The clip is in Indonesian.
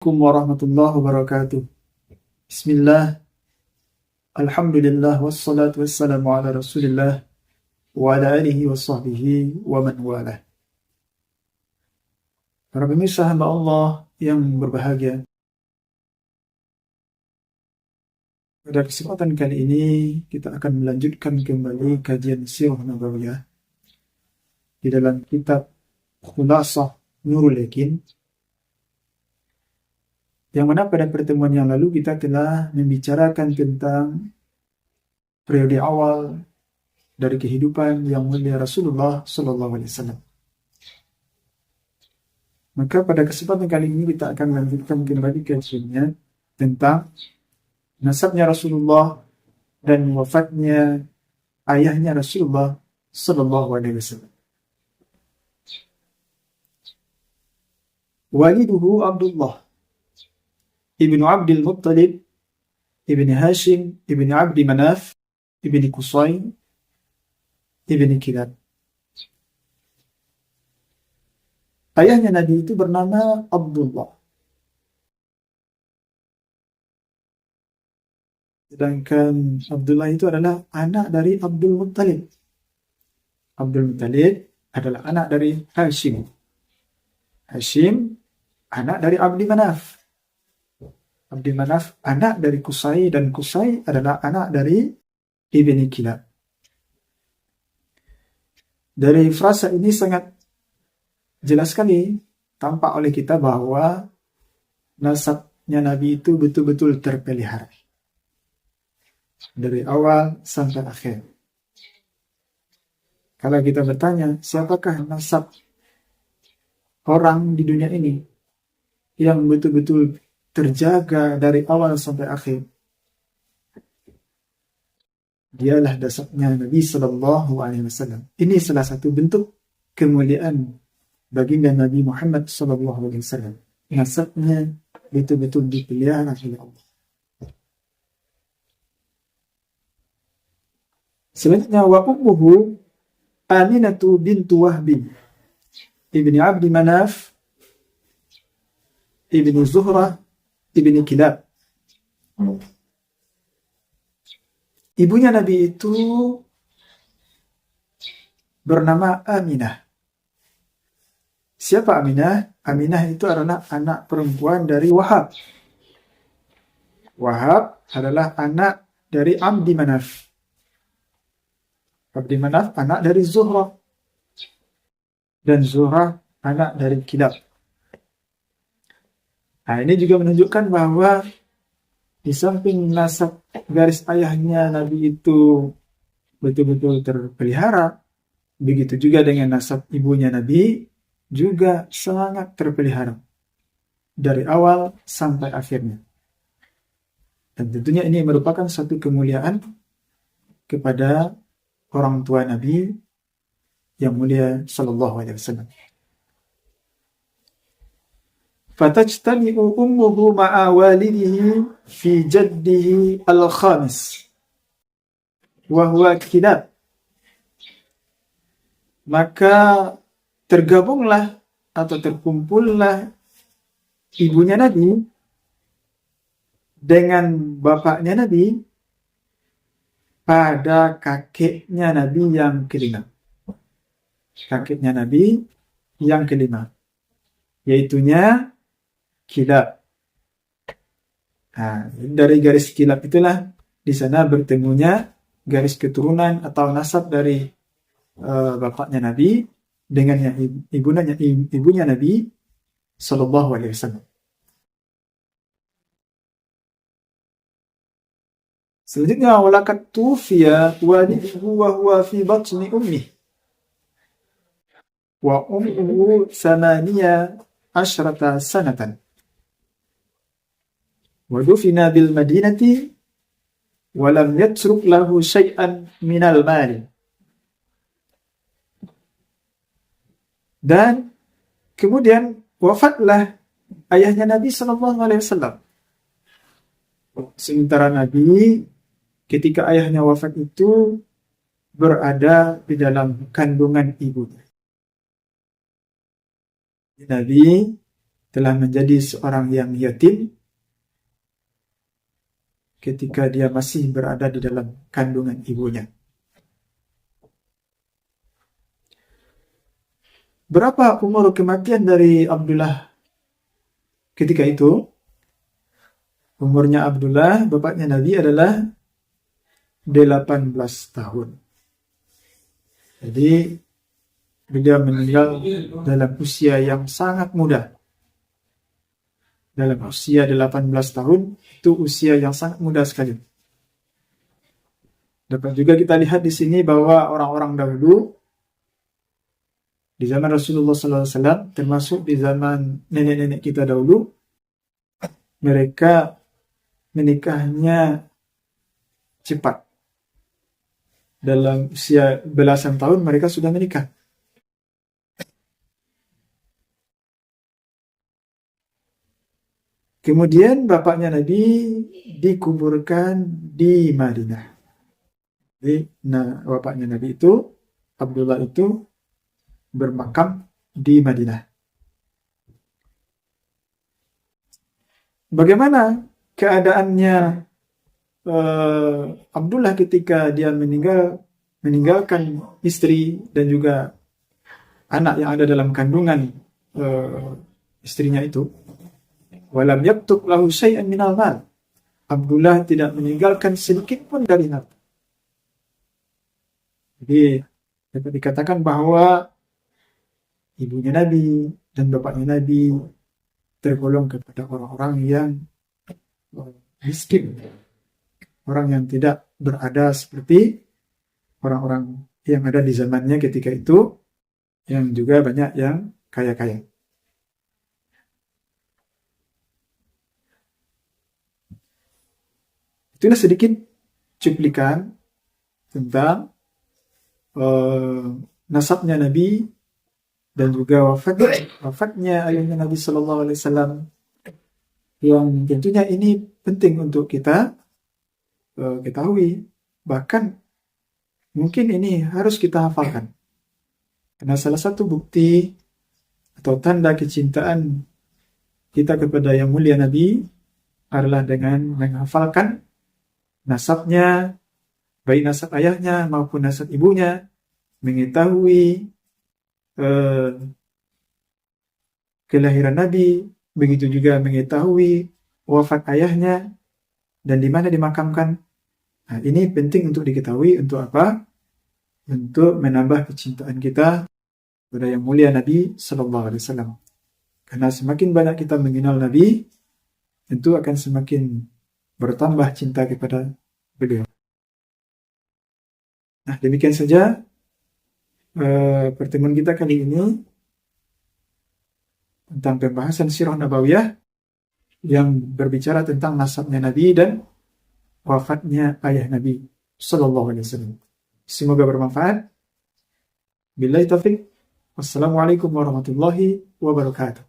Assalamualaikum warahmatullahi wabarakatuh. Bismillah, alhamdulillah, wassalatu wassalamu ala rasulillah wa ala alihi wa sahbihi wa man walah. Para pemirsa hamba Allah yang berbahagia, pada kesempatan kali ini kita akan melanjutkan kembali kajian Sirah Nabawiyah di dalam kitab Khulasah Nurul Yakin, yang mana pada pertemuan yang lalu kita telah membicarakan tentang periode awal dari kehidupan yang mulia Rasulullah Sallallahu Alaihi Wasallam. Maka pada kesempatan kali ini kita akan lanjutkan kembali kajiannya tentang nasabnya Rasulullah dan wafatnya ayahnya Rasulullah Sallallahu Alaihi Wasallam. Waliduhu Abdullah ibnu Abdul Muttalib ibni Hashim ibni Abdi Manaf ibni Qusay ibni Kilab. Ayahnya Nabi itu bernama Abdullah, sedangkan Abdullah itu adalah anak dari Abdul Muttalib. Abdul Muttalib adalah anak dari Hashim. Hashim anak dari Abdi Manaf. Abdi Manaf anak dari Qusay, dan Qusay adalah anak dari Ibni Kilab. Dari frasa ini sangat jelas sekali tampak oleh kita bahwa nasabnya Nabi itu betul-betul terpelihara dari awal sampai akhir. Kalau kita bertanya, siapakah nasab orang di dunia ini yang betul-betul terjaga dari awal sampai akhir? Dialah nasabnya Nabi Sallallahu Alaihi Wasallam. Ini salah satu bentuk kemuliaan baginda Nabi Muhammad Sallallahu Alaihi Wasallam. Nasabnya betul-betul dipelihara oleh Allah. Selanjutnya, wa ummuhu Aminatu bintu Wahbi ibni Abdi Manaf ibni Zuhrah ibni Kilab. Ibunya Nabi itu bernama Aminah. Siapa Aminah? Aminah itu adalah anak perempuan dari Wahab. Wahab adalah anak dari Abdi Manaf. Abdi Manaf anak dari Zuhrah, dan Zuhrah anak dari Kilab. Nah, ini juga menunjukkan bahwa di samping nasab garis ayahnya Nabi itu betul-betul terpelihara, begitu juga dengan nasab ibunya Nabi juga sangat terpelihara dari awal sampai akhirnya. Dan tentunya ini merupakan satu kemuliaan kepada orang tua Nabi yang mulia Sallallahu Alaihi Wasallam. Fatajtami'u ummuhu ma'a walidihi fi jaddihi al-khamis wa huwa Kilab. Maka tergabunglah atau terkumpullah ibunya Nabi dengan bapaknya Nabi pada kakeknya Nabi yang kelima. Kakeknya Nabi yang kelima, yaitunya Kilab. Nah, dari garis Kilab itulah di sana bertemunya garis keturunan atau nasab dari bapaknya Nabi dengan yang ibunya Nabi Sallallahu Alaihi Wasallam. Selanjutnya, walaqad tufiya waliduhu wa huwa fi batni ummih wa ummuhu 18 sanatan. Wadufina bil madinati walam yatruk lahu syai'an minal mali. Dan kemudian wafatlah ayahnya Nabi Sallallahu Alaihi Wasallam. Sementara Nabi ketika ayahnya wafat itu berada di dalam kandungan ibunya. Nabi telah menjadi seorang yang yatim ketika dia masih berada di dalam kandungan ibunya. Berapa umur kematian dari Abdullah ketika itu? Umurnya Abdullah, bapaknya Nabi, adalah 18 tahun. Jadi beliau meninggal dalam usia yang sangat muda. Dalam usia 18 tahun, itu usia yang sangat muda sekali. Dapat juga kita lihat di sini bahwa orang-orang dahulu di zaman Rasulullah SAW, termasuk di zaman nenek-nenek kita dahulu, mereka menikahnya cepat. Dalam usia belasan tahun mereka sudah menikah. Kemudian bapaknya Nabi dikuburkan di Madinah. Jadi, bapaknya Nabi itu, Abdullah itu, bermakam di Madinah. Bagaimana keadaannya Abdullah ketika dia meninggalkan istri dan juga anak yang ada dalam kandungan istrinya itu? Walam yaktub lahu syai'an minal mal. Abdullah tidak meninggalkan sedikit pun dari harta. Jadi dapat dikatakan bahwa ibunya Nabi dan bapaknya Nabi tergolong kepada orang-orang yang miskin, orang yang tidak berada seperti orang-orang yang ada di zamannya ketika itu, yang juga banyak yang kaya-kaya. Itulah sedikit cuplikan tentang nasabnya Nabi dan juga wafatnya ayahnya Nabi Sallallahu Alaihi Wasallam, yang tentunya ini penting untuk kita ketahui. Bahkan mungkin ini harus kita hafalkan, karena salah satu bukti atau tanda kecintaan kita kepada yang mulia Nabi adalah dengan menghafalkan nasabnya, baik nasab ayahnya maupun nasab ibunya, mengetahui kelahiran Nabi, begitu juga mengetahui wafat ayahnya dan di mana dimakamkan. Nah, ini penting untuk diketahui. Untuk apa? Untuk menambah kecintaan kita kepada yang mulia Nabi Sallallahu Alaihi Wasallam. Karena semakin banyak kita mengenal Nabi, tentu akan semakin bertambah cinta kepada beliau. Nah, demikian saja pertemuan kita kali ini tentang pembahasan sirah nabawiyah yang berbicara tentang nasabnya Nabi dan wafatnya ayah Nabi Sallallahu Alaihi Wasallam. Semoga bermanfaat. Billahi taufiq. Wassalamualaikum warahmatullahi wabarakatuh.